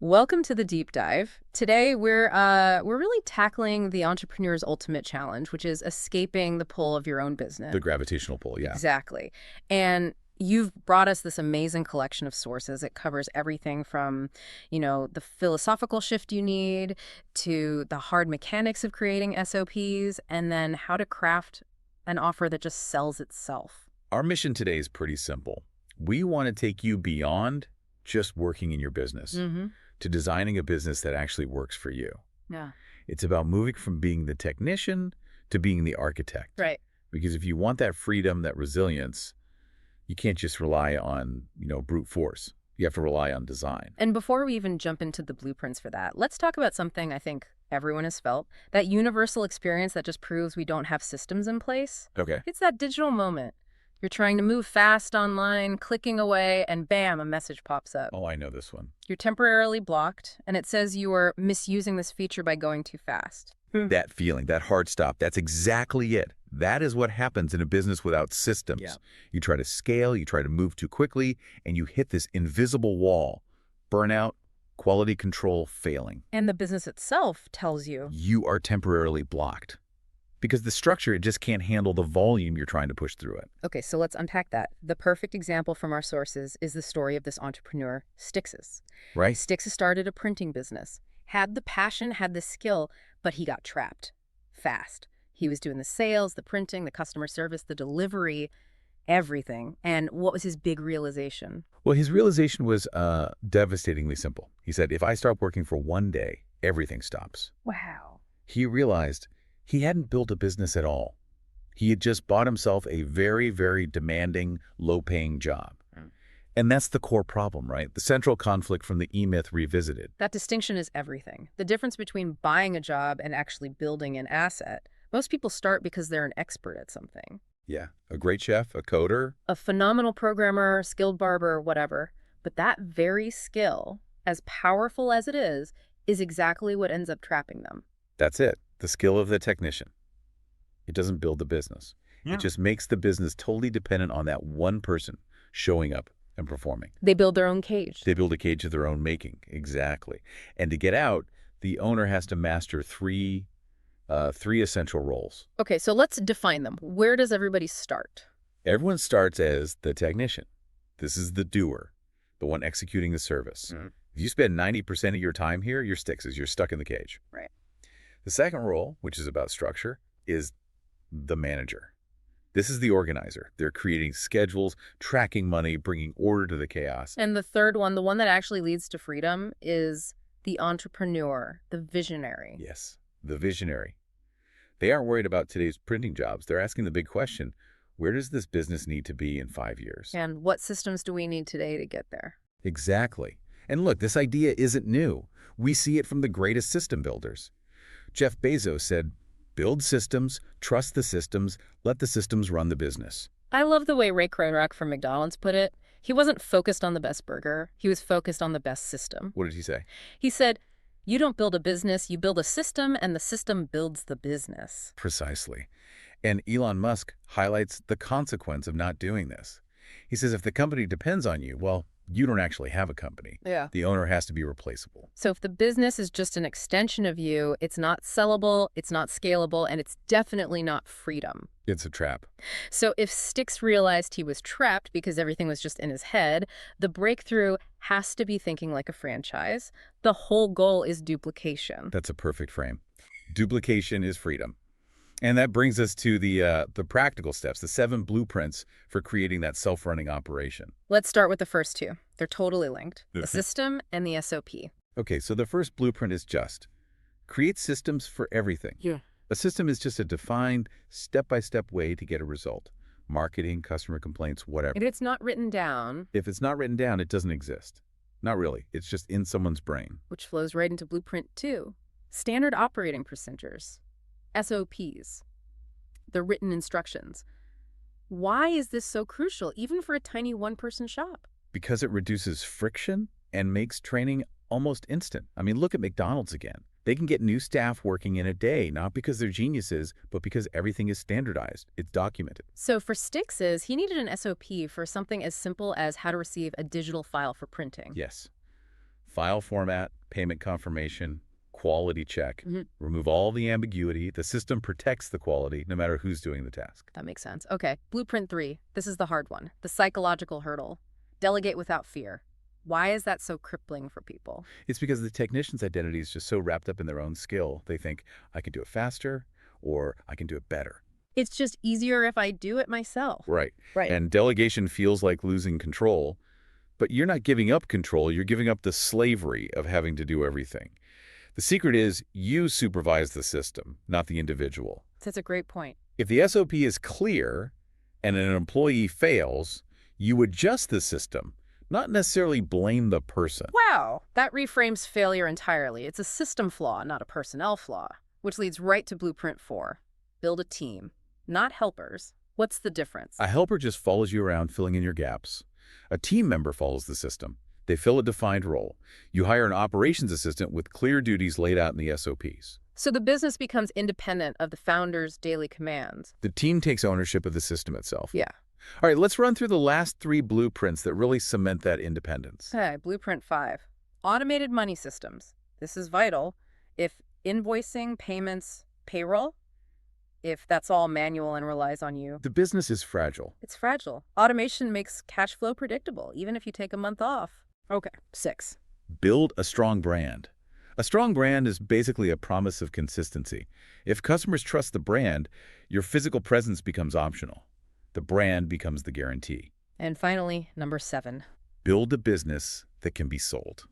Welcome to the deep dive. Today we're really tackling the entrepreneur's ultimate challenge, which is escaping the pull of your own business. The gravitational pull, yeah. Exactly. And you've brought us this amazing collection of sources. It covers everything from, the philosophical shift you need to the hard mechanics of creating SOPs and then how to craft an offer that just sells itself. Our mission today is pretty simple. We want to take you beyond just working in your business to designing a business that actually works for you. Yeah. It's about moving from being the technician to being the architect. Right. Because if you want that freedom, that resilience, you can't just rely on, brute force. You have to rely on design. And before we even jump into the blueprints for that, let's talk about something I think everyone has felt, that universal experience that just proves we don't have systems in place. Okay. It's that digital moment. You're trying to move fast online, clicking away, and bam, a message pops up. Oh, I know this one. You're temporarily blocked, and it says you are misusing this feature by going too fast. That feeling, that hard stop, that's exactly it. That is what happens in a business without systems. Yeah. You try to scale, you try to move too quickly, and you hit this invisible wall. Burnout, quality control failing. And the business itself tells you. You are temporarily blocked. Because the structure, it just can't handle the volume you're trying to push through it. Okay, so let's unpack that. The perfect example from our sources is the story of this entrepreneur, Stixes. Right? Stixes started a printing business, had the passion, had the skill, but he got trapped fast. He was doing the sales, the printing, the customer service, the delivery, everything. And what was his big realization? Well, his realization was devastatingly simple. He said, if I stop working for one day, everything stops. Wow. He realized he hadn't built a business at all. He had just bought himself a very, very demanding, low-paying job. And that's the core problem, right? The central conflict from the E-Myth revisited. That distinction is everything. The difference between buying a job and actually building an asset. Most people start because they're an expert at something. Yeah, a great chef, a coder. A phenomenal programmer, skilled barber, whatever. But that very skill, as powerful as it is exactly what ends up trapping them. That's it, the skill of the technician. It doesn't build the business. Yeah. It just makes the business totally dependent on that one person showing up and performing. They build their own cage. They build a cage of their own making, exactly. And to get out, the owner has to master three essential roles. Okay, so let's define them. Where does everybody start? Everyone starts as the technician. This is the doer, the one executing the service. If you spend 90% of your time here, you're Stixes. You're stuck in the cage. Right. The second role, which is about structure, is the manager. This is the organizer. They're creating schedules, tracking money, bringing order to the chaos. And the third one, the one that actually leads to freedom, is the entrepreneur, the visionary. Yes, the visionary. They aren't worried about today's printing jobs. They're asking the big question, where does this business need to be in 5 years? And what systems do we need today to get there? Exactly. And look, this idea isn't new. We see it from the greatest system builders. Jeff Bezos said, build systems, trust the systems, let the systems run the business. I love the way Ray Kroc from McDonald's put it. He wasn't focused on the best burger. He was focused on the best system. What did he say? He said, you don't build a business, you build a system, and the system builds the business. Precisely. And Elon Musk highlights the consequence of not doing this. He says if the company depends on you, well, you don't actually have a company. Yeah. The owner has to be replaceable. So if the business is just an extension of you, it's not sellable, it's not scalable, and it's definitely not freedom. It's a trap. So if Stix realized he was trapped because everything was just in his head, the breakthrough has to be thinking like a franchise. The whole goal is duplication. That's a perfect frame. Duplication is freedom. And that brings us to the practical steps, the 7 blueprints for creating that self-running operation. Let's start with the first 2. They're totally linked. The Okay. system and the SOP. Okay, so the first blueprint is just create systems for everything. Yeah. A system is just a defined, step-by-step way to get a result. Marketing, customer complaints, whatever. If it's not written down, If it's not written down, it doesn't exist. Not really. It's just in someone's brain. which flows right into blueprint 2. Standard operating procedures. SOPs. The written instructions. Why is this so crucial, even for a tiny one-person shop? Because it reduces friction and makes training almost instant. I mean, look at McDonald's again. They can get new staff working in a day, not because they're geniuses, but because everything is standardized. It's documented. So for Stixes, he needed an SOP for something as simple as how to receive a digital file for printing. Yes. File format, payment confirmation, quality check. Remove all the ambiguity. The system protects the quality no matter who's doing the task. That makes sense. Okay, blueprint 3. This is the hard one. The psychological hurdle. Delegate without fear. Why is that so crippling for people? It's because the technician's identity is just so wrapped up in their own skill. They think, I can do it faster or I can do it better. It's just easier if I do it myself. Right. Right. And delegation feels like losing control, but you're not giving up control. You're giving up the slavery of having to do everything. The secret is you supervise the system, not the individual. That's a great point. If the SOP is clear and an employee fails, you adjust the system, not necessarily blame the person. Wow, that reframes failure entirely. It's a system flaw, not a personnel flaw, which leads right to blueprint 4. Build a team, not helpers. What's the difference? A helper just follows you around filling in your gaps. A team member follows the system. They fill a defined role. You hire an operations assistant with clear duties laid out in the SOPs. So the business becomes independent of the founder's daily commands. The team takes ownership of the system itself. Yeah. All right, let's run through the last 3 blueprints that really cement that independence. Okay, blueprint 5. Automated money systems. This is vital. If invoicing, payments, payroll, if that's all manual and relies on you, The business is fragile. it's fragile. Automation makes cash flow predictable, even if you take a month off. Okay, 6. Build a strong brand. A strong brand is basically a promise of consistency. If customers trust the brand, your physical presence becomes optional. The brand becomes the guarantee. And finally, number 7. Build a business that can be sold,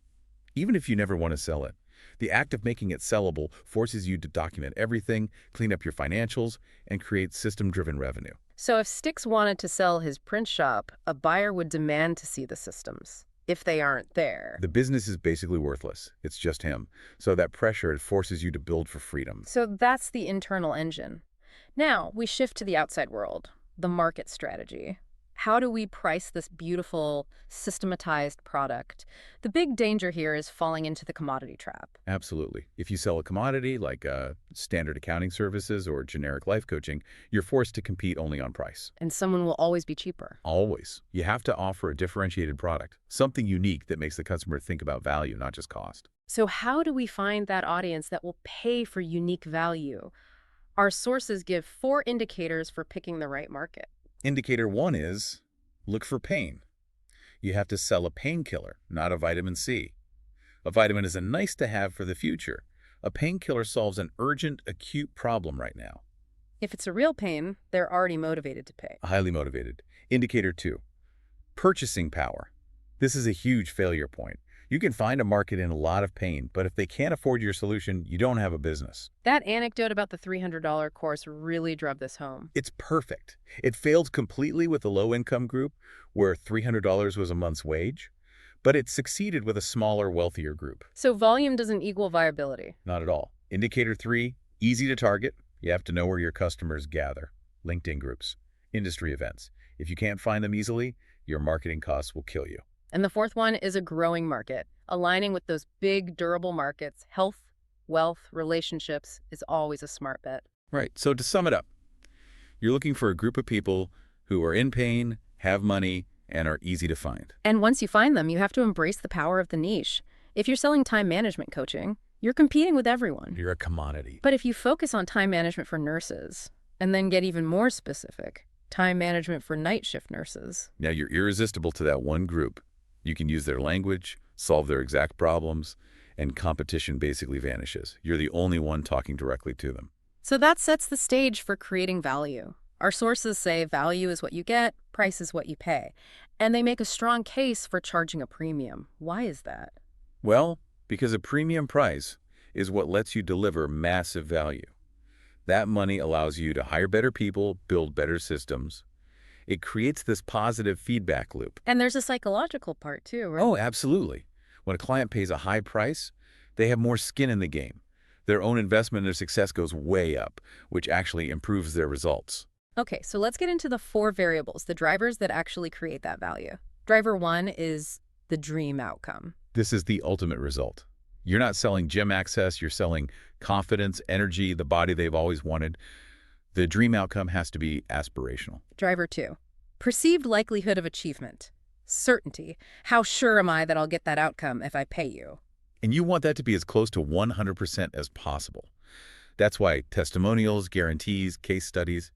even if you never want to sell it. The act of making it sellable forces you to document everything, clean up your financials, and create system-driven revenue. So if Styx wanted to sell his print shop, a buyer would demand to see the systems. If they aren't there. The business is basically worthless. It's just him. So that pressure, it forces you to build for freedom. So that's the internal engine. Now we shift to the outside world, the market strategy. How do we price this beautiful, systematized product? The big danger here is falling into the commodity trap. Absolutely. If you sell a commodity like standard accounting services or generic life coaching, you're forced to compete only on price. And someone will always be cheaper. Always. You have to offer a differentiated product, something unique that makes the customer think about value, not just cost. So how do we find that audience that will pay for unique value? Our sources give 4 indicators for picking the right market. Indicator 1 is look for pain. You have to sell a painkiller, not a vitamin C. A vitamin is a nice to have for the future. A painkiller solves an urgent, acute problem right now. If it's a real pain, they're already motivated to pay. Highly motivated. Indicator 2, purchasing power. This is a huge failure point. You can find a market in a lot of pain, but if they can't afford your solution, you don't have a business. That anecdote about the $300 course really drove this home. It's perfect. It failed completely with the low-income group, where $300 was a month's wage, but it succeeded with a smaller, wealthier group. So volume doesn't equal viability. Not at all. Indicator 3, easy to target. You have to know where your customers gather. LinkedIn groups, industry events. If you can't find them easily, your marketing costs will kill you. And the 4th one is a growing market. Aligning with those big, durable markets, health, wealth, relationships is always a smart bet. Right. So to sum it up, you're looking for a group of people who are in pain, have money, and are easy to find. And once you find them, you have to embrace the power of the niche. If you're selling time management coaching, you're competing with everyone. You're a commodity. But if you focus on time management for nurses, and then get even more specific, time management for night shift nurses. Now you're irresistible to that one group. You can use their language, solve their exact problems, and competition basically vanishes. You're the only one talking directly to them. So that sets the stage for creating value. Our sources say value is what you get, price is what you pay. And they make a strong case for charging a premium. Why is that? Well, because a premium price is what lets you deliver massive value. That money allows you to hire better people, build better systems. It creates this positive feedback loop. And there's a psychological part too, right? Oh, absolutely. When a client pays a high price, they have more skin in the game. Their own investment in their success goes way up, which actually improves their results. Okay, so let's get into the 4 variables, the drivers that actually create that value. Driver 1 is the dream outcome. This is the ultimate result. You're not selling gym access, you're selling confidence, energy, the body they've always wanted. The dream outcome has to be aspirational. Driver 2, perceived likelihood of achievement. Certainty. How sure am I that I'll get that outcome if I pay you? And you want that to be as close to 100% as possible. That's why testimonials, guarantees, case studies,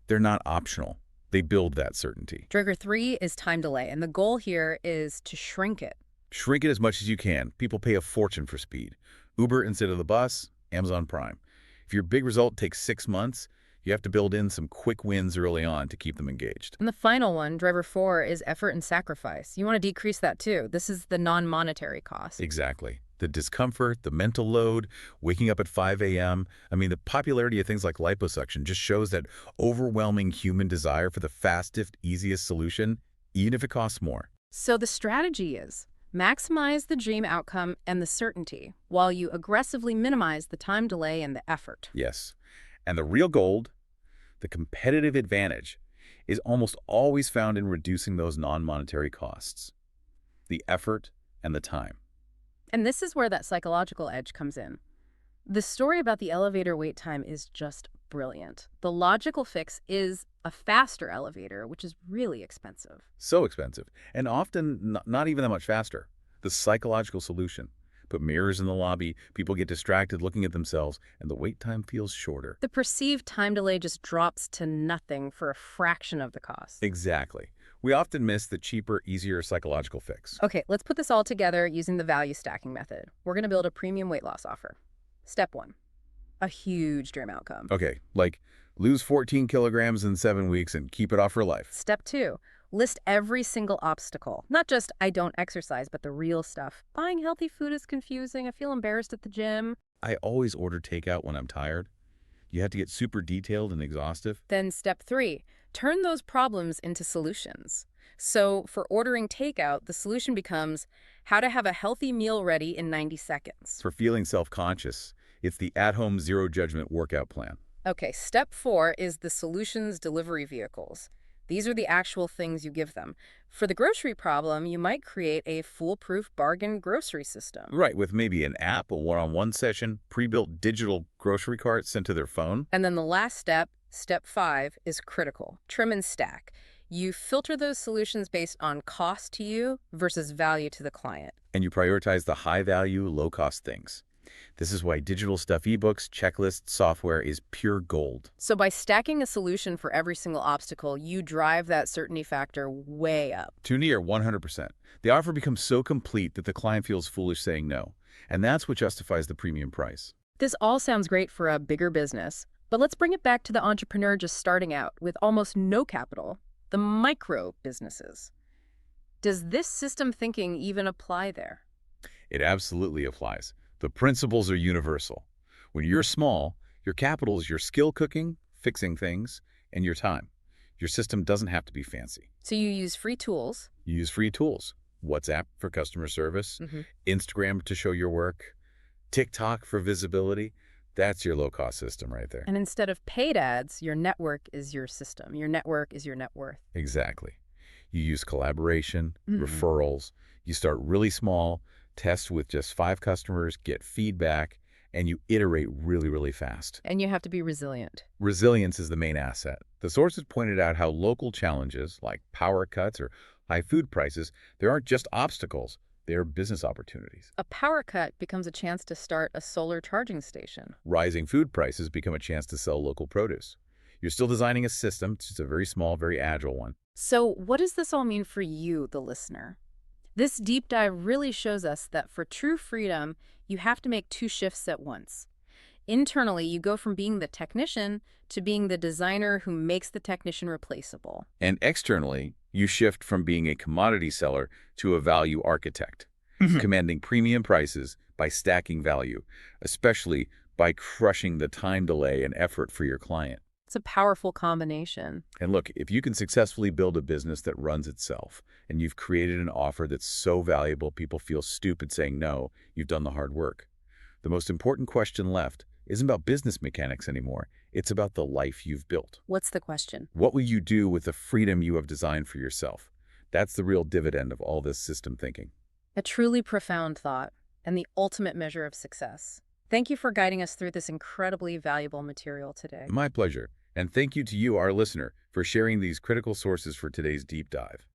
they're not optional. They build that certainty. Trigger 3 is time delay, and the goal here is to shrink it. Shrink it as much as you can. People pay a fortune for speed. Uber instead of the bus, Amazon Prime. If your big result takes 6 months, you have to build in some quick wins early on to keep them engaged. And the final one, driver 4, is effort and sacrifice. You want to decrease that too. This is the non-monetary cost. Exactly. The discomfort, the mental load, waking up at 5 a.m. I mean, the popularity of things like liposuction just shows that overwhelming human desire for the fastest, easiest solution, even if it costs more. So the strategy is maximize the dream outcome and the certainty, while you aggressively minimize the time delay and the effort. Yes. And the real gold, the competitive advantage, is almost always found in reducing those non-monetary costs, the effort and the time. And this is where that psychological edge comes in. The story about the elevator wait time is just brilliant. The logical fix is a faster elevator, which is really expensive. So expensive, and often not even that much faster. The psychological solution. Put mirrors in the lobby, people get distracted looking at themselves, and the wait time feels shorter. The perceived time delay just drops to nothing for a fraction of the cost. Exactly. We often miss the cheaper, easier psychological fix. Okay, let's put this all together using the value stacking method. We're going to build a premium weight loss offer. Step 1, a huge dream outcome. Okay, like lose 14 kilograms in 7 weeks and keep it off for life. Step 2, list every single obstacle. Not just I don't exercise, but the real stuff. Buying healthy food is confusing. I feel embarrassed at the gym. I always order takeout when I'm tired. You have to get super detailed and exhaustive. Then step 3, turn those problems into solutions. So for ordering takeout, the solution becomes how to have a healthy meal ready in 90 seconds. For feeling self-conscious, it's the at-home zero-judgment workout plan. Okay, step 4 is the solutions delivery vehicles. These are the actual things you give them. For the grocery problem, you might create a foolproof bargain grocery system. Right, with maybe an app, a one-on-one session, pre-built digital grocery cart sent to their phone. And then the last step, step 5, is critical. Trim and stack. You filter those solutions based on cost to you versus value to the client. And you prioritize the high-value, low-cost things. This is why digital stuff, ebooks, checklists, software is pure gold. So by stacking a solution for every single obstacle, you drive that certainty factor way up. To near 100%. The offer becomes so complete that the client feels foolish saying no. And that's what justifies the premium price. This all sounds great for a bigger business, but let's bring it back to the entrepreneur just starting out with almost no capital, the micro businesses. Does this system thinking even apply there? It absolutely applies. The principles are universal. When you're small, your capital is your skill cooking, fixing things, and your time. Your system doesn't have to be fancy. So you use free tools. You use free tools. WhatsApp for customer service, Instagram to show your work, TikTok for visibility. That's your low-cost system right there. And instead of paid ads, your network is your system. Your network is your net worth. Exactly. You use collaboration, referrals. You start really small, test with just 5 customers, get feedback, and you iterate really, really fast. And you have to be resilient. Resilience is the main asset. The sources pointed out how local challenges like power cuts or high food prices, they aren't just obstacles, they're business opportunities. A power cut becomes a chance to start a solar charging station. Rising food prices become a chance to sell local produce. You're still designing a system, it's just a very small, very agile one. So what does this all mean for you, the listener? This deep dive really shows us that for true freedom, you have to make 2 shifts at once. Internally, you go from being the technician to being the designer who makes the technician replaceable. And externally, you shift from being a commodity seller to a value architect, commanding premium prices by stacking value, especially by crushing the time delay and effort for your client. It's a powerful combination. And look, if you can successfully build a business that runs itself, and you've created an offer that's so valuable people feel stupid saying no, you've done the hard work. The most important question left isn't about business mechanics anymore. It's about the life you've built. What's the question? What will you do with the freedom you have designed for yourself? That's the real dividend of all this system thinking. A truly profound thought and the ultimate measure of success. Thank you for guiding us through this incredibly valuable material today. My pleasure. And thank you to you, our listener, for sharing these critical sources for today's deep dive.